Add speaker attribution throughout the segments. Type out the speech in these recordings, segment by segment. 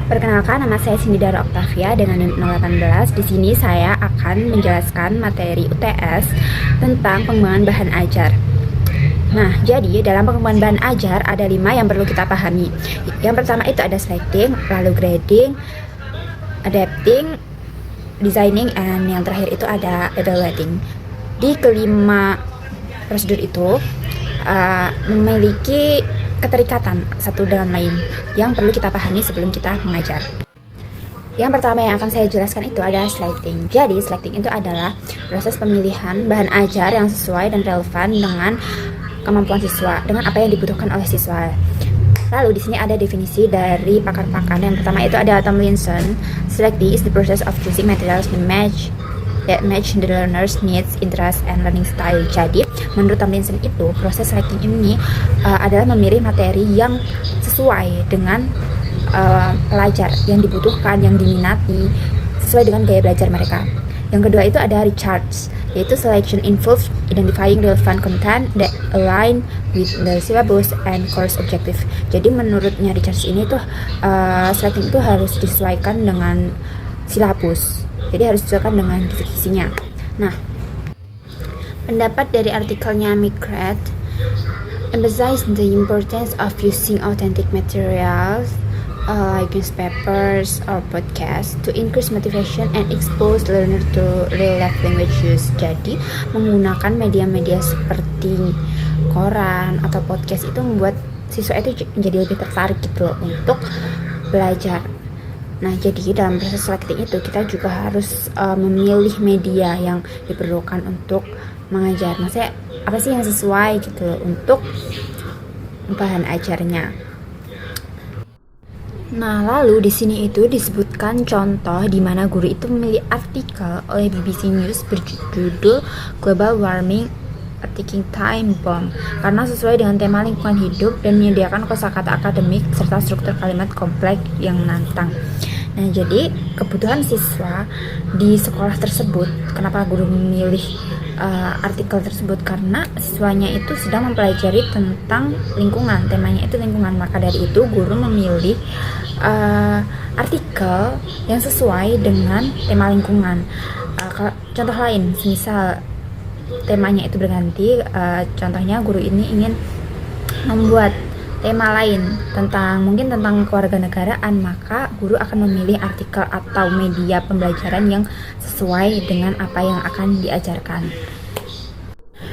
Speaker 1: Perkenalkan, nama saya Sindidara Octavia dengan NIM 018. Di sini saya akan menjelaskan materi UTS tentang pengembangan bahan ajar. Nah, jadi dalam pengembangan bahan ajar ada 5 yang perlu kita pahami. Yang pertama itu ada selecting, lalu grading, adapting, designing, and yang terakhir itu ada evaluating. Di kelima prosedur itu memiliki keterikatan satu dengan lain yang perlu kita pahami sebelum kita mengajar. Yang pertama yang akan saya jelaskan itu adalah selecting. Jadi selecting itu adalah proses pemilihan bahan ajar yang sesuai dan relevan dengan kemampuan siswa, dengan apa yang dibutuhkan oleh siswa. Lalu di sini ada definisi dari pakar-pakar. Yang pertama itu ada Tomlinson. Selecting is the process of choosing materials that match the learner's needs, interest, and learning style. Jadi, menurut Tomlinson itu, proses selecting ini adalah memilih materi yang sesuai dengan pelajar, yang dibutuhkan, yang diminati, sesuai dengan gaya belajar mereka. Yang kedua itu ada Richards, yaitu selection involves identifying relevant content that align with the syllabus and course objective. Jadi, menurutnya Richards ini tuh selecting itu harus disesuaikan dengan silabus. Jadi harus disesuaikan dengan kisi-kisinya. Nah, pendapat dari artikelnya McGrath emphasize the importance of using authentic materials like newspapers or podcasts to increase motivation and expose learner to real life language use. Jadi, menggunakan media-media seperti koran atau podcast itu membuat siswa itu menjadi lebih tertarik gitu loh untuk belajar. Nah, jadi dalam proses selecting itu kita juga harus memilih media yang diperlukan untuk mengajar. Maksudnya apa sih yang sesuai gitu untuk bahan ajarnya. Nah, lalu di sini itu disebutkan contoh di mana guru itu memilih artikel oleh BBC News berjudul Global Warming A Ticking Time Bomb karena sesuai dengan tema lingkungan hidup dan menyediakan kosakata akademik serta struktur kalimat kompleks yang menantang. Nah, jadi kebutuhan siswa di sekolah tersebut, kenapa guru memilih artikel tersebut? Karena siswanya itu sedang mempelajari tentang lingkungan, temanya itu lingkungan. Maka dari itu guru memilih artikel yang sesuai dengan tema lingkungan. Contoh lain, misal temanya itu berganti, contohnya guru ini ingin membuat tema lain mungkin tentang kewarganegaraan, maka guru akan memilih artikel atau media pembelajaran yang sesuai dengan apa yang akan diajarkan.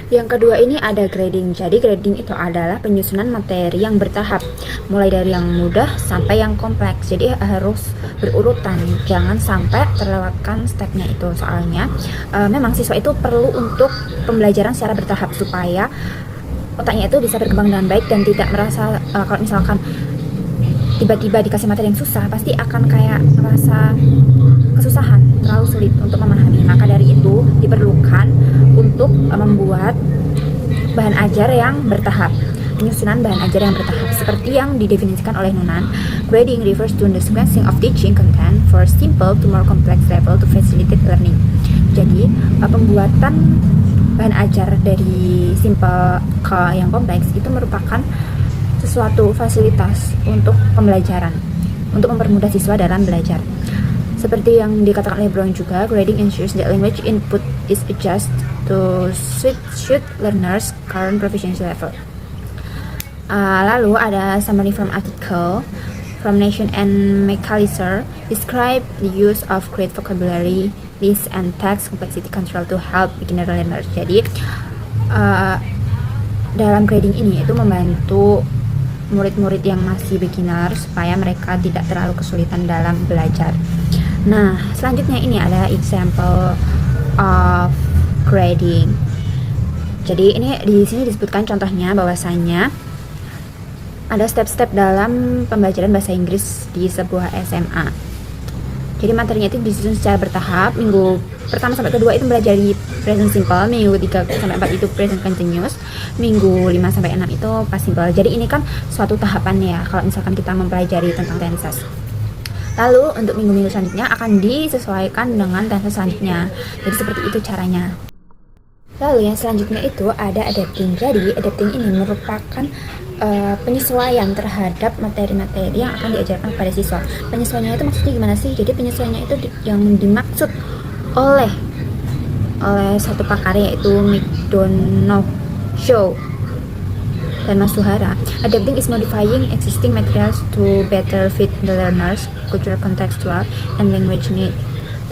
Speaker 1: Yang kedua ini ada grading. Jadi grading itu adalah penyusunan materi yang bertahap, mulai dari yang mudah sampai yang kompleks. Jadi harus berurutan, jangan sampai terlewatkan stepnya itu. Soalnya memang siswa itu perlu untuk pembelajaran secara bertahap supaya otaknya itu bisa berkembang dengan baik dan tidak merasa kalau misalkan tiba-tiba dikasih materi yang susah, pasti akan kayak merasa kesusahan, terlalu sulit untuk memahami. Maka dari itu diperlukan untuk membuat bahan ajar yang bertahap, penyusunan bahan ajar yang bertahap seperti yang didefinisikan oleh Nunan. Grading refers to the sequencing of teaching content for simple to more complex level to facilitate learning. Jadi pembuatan bahan ajar dari simple ke yang kompleks itu merupakan sesuatu fasilitas untuk pembelajaran, untuk mempermudah siswa dalam belajar. Seperti yang dikatakan oleh Brown juga, grading ensures that language input is adjusted to suit learners' current proficiency level. Lalu ada summary from article from Nation and McAllister describe the use of great vocabulary, list, and text complexity control to help beginner learners. Jadi dalam grading ini itu membantu murid-murid yang masih beginner supaya mereka tidak terlalu kesulitan dalam belajar. Nah, selanjutnya ini ada example of grading. Jadi ini di sini disebutkan contohnya bahwasanya ada step-step dalam pembelajaran bahasa Inggris di sebuah SMA. Jadi materinya itu disusun secara bertahap. Minggu pertama sampai kedua itu mempelajari present simple, minggu 3 sampai 4 itu present continuous, minggu 5 sampai 6 itu past simple. Jadi ini kan suatu tahapan ya kalau misalkan kita mempelajari tentang tenses. Lalu untuk minggu-minggu selanjutnya akan disesuaikan dengan tenses selanjutnya. Jadi seperti itu caranya. Lalu yang selanjutnya itu ada adapting. Jadi adapting ini merupakan penyesuaian terhadap materi-materi yang akan diajarkan kepada siswa. Penyesuaiannya itu maksudnya gimana sih? Jadi penyesuaiannya itu yang dimaksud oleh satu pakar, yaitu McDonough, Shaw, dan Masuhara. Adapting is modifying existing materials to better fit the learners' cultural, contextual, and language need.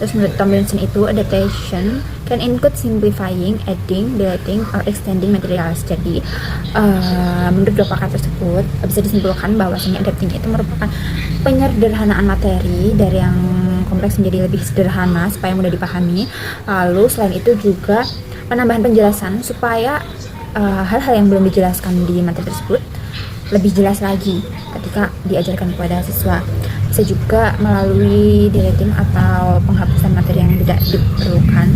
Speaker 1: Terus menurut Tomlinson itu adaptation can include simplifying, adding, deleting, or extending materials. Jadi menurut dua pakar tersebut bisa disimpulkan bahwasanya adapting itu merupakan penyederhanaan materi dari yang kompleks menjadi lebih sederhana supaya mudah dipahami. Lalu selain itu juga penambahan penjelasan supaya hal-hal yang belum dijelaskan di materi tersebut lebih jelas lagi ketika diajarkan kepada siswa. Bisa juga melalui deleting atau penghapusan materi yang tidak diperlukan,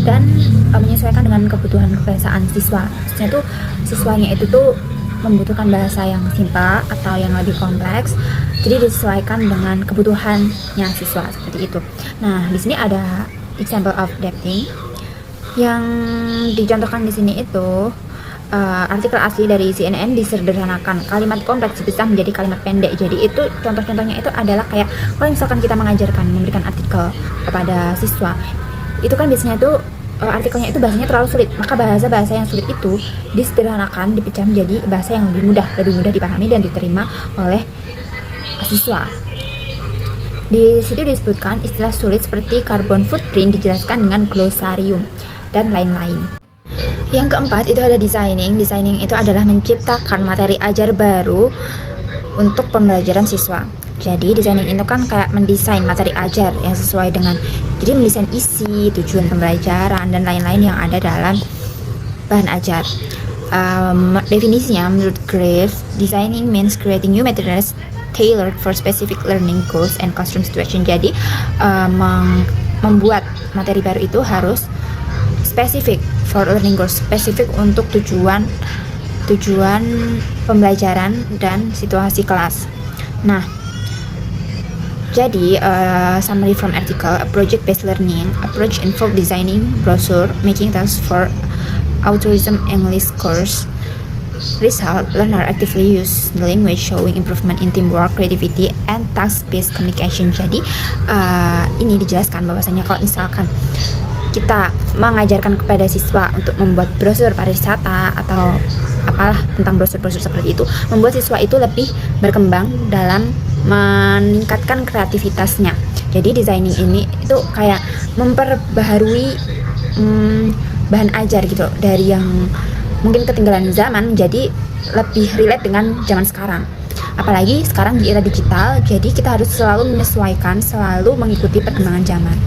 Speaker 1: dan menyesuaikan dengan kebutuhan kebiasaan siswa. Maksudnya tuh siswanya itu tuh membutuhkan bahasa yang simpel atau yang lebih kompleks, jadi disesuaikan dengan kebutuhannya siswa, seperti itu. Nah, di sini ada example of adapting yang dicontohkan di sini itu artikel asli dari CNN disederhanakan, kalimat kompleks dipisah menjadi kalimat pendek. Jadi itu contoh-contohnya itu adalah kayak kalau misalkan kita memberikan artikel kepada siswa, itu kan biasanya tuh artikelnya itu bahasanya terlalu sulit, maka bahasa yang sulit itu disederhanakan, dipecah menjadi bahasa yang lebih mudah dipahami dan diterima oleh siswa. Di situ disebutkan istilah sulit seperti carbon footprint dijelaskan dengan glosarium dan lain-lain. Yang keempat itu ada designing. Designing itu adalah menciptakan materi ajar baru untuk pembelajaran siswa. Jadi designing itu kan kayak mendesain materi ajar yang sesuai dengan, jadi mendesain isi, tujuan pembelajaran, dan lain-lain yang ada dalam bahan ajar. Definisinya menurut Graves, designing means creating new materials tailored for specific learning goals and classroom situation. Jadi membuat materi baru itu harus spesifik for learning goals, spesifik untuk tujuan pembelajaran dan situasi kelas. Nah, jadi summary from article, a project-based learning approach involve designing brochure, making tasks for autism English course. Result, learner actively use the language, showing improvement in teamwork, creativity, and task-based communication. Jadi ini dijelaskan bahwasanya kalau misalkan kita mengajarkan kepada siswa untuk membuat brosur pariwisata atau apalah tentang brosur-brosur seperti itu, membuat siswa itu lebih berkembang dalam meningkatkan kreativitasnya. Jadi designing ini itu kayak memperbaharui bahan ajar gitu, dari yang mungkin ketinggalan zaman jadi lebih relate dengan zaman sekarang. Apalagi sekarang di era digital, jadi kita harus selalu menyesuaikan, selalu mengikuti perkembangan zaman.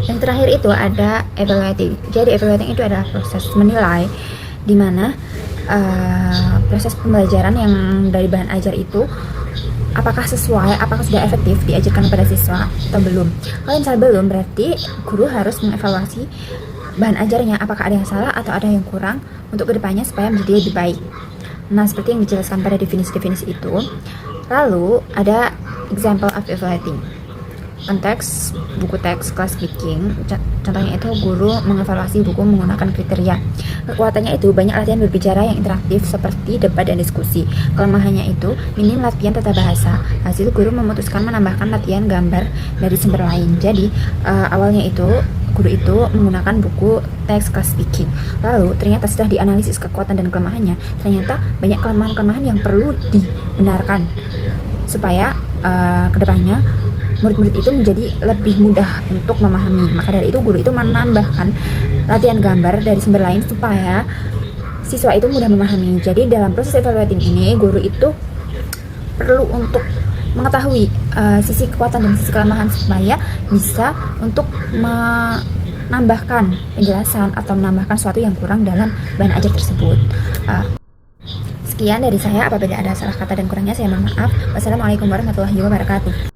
Speaker 1: Yang terakhir itu ada evaluating. Jadi evaluating itu adalah proses menilai, di mana proses pembelajaran yang dari bahan ajar itu apakah sesuai, apakah sudah efektif diajarkan kepada siswa atau belum. Kalau misalnya belum, berarti guru harus mengevaluasi bahan ajarnya, apakah ada yang salah atau ada yang kurang untuk kedepannya supaya menjadi lebih baik. Nah, seperti yang dijelaskan pada definisi-definisi itu. Lalu ada example of evaluating. Konteks buku teks class speaking, contohnya itu guru mengevaluasi buku menggunakan kriteria. Kekuatannya itu banyak latihan berbicara yang interaktif seperti debat dan diskusi. Kelemahannya itu minim latihan tata bahasa. Hasil guru memutuskan menambahkan latihan gambar dari sumber lain. Jadi awalnya itu guru itu menggunakan buku teks class speaking. Lalu ternyata setelah dianalisis kekuatan dan kelemahannya, ternyata banyak kelemahan-kelemahan yang perlu dibenarkan supaya kedepannya murid-murid itu menjadi lebih mudah untuk memahami. Maka dari itu guru itu menambahkan latihan gambar dari sumber lain supaya siswa itu mudah memahami. Jadi dalam proses evaluating ini guru itu perlu untuk mengetahui sisi kekuatan dan sisi kelemahan supaya bisa untuk menambahkan penjelasan atau menambahkan sesuatu yang kurang dalam bahan ajar tersebut. Sekian dari saya. Apabila ada salah kata dan kurangnya saya mohon maaf. Wassalamualaikum warahmatullahi wabarakatuh.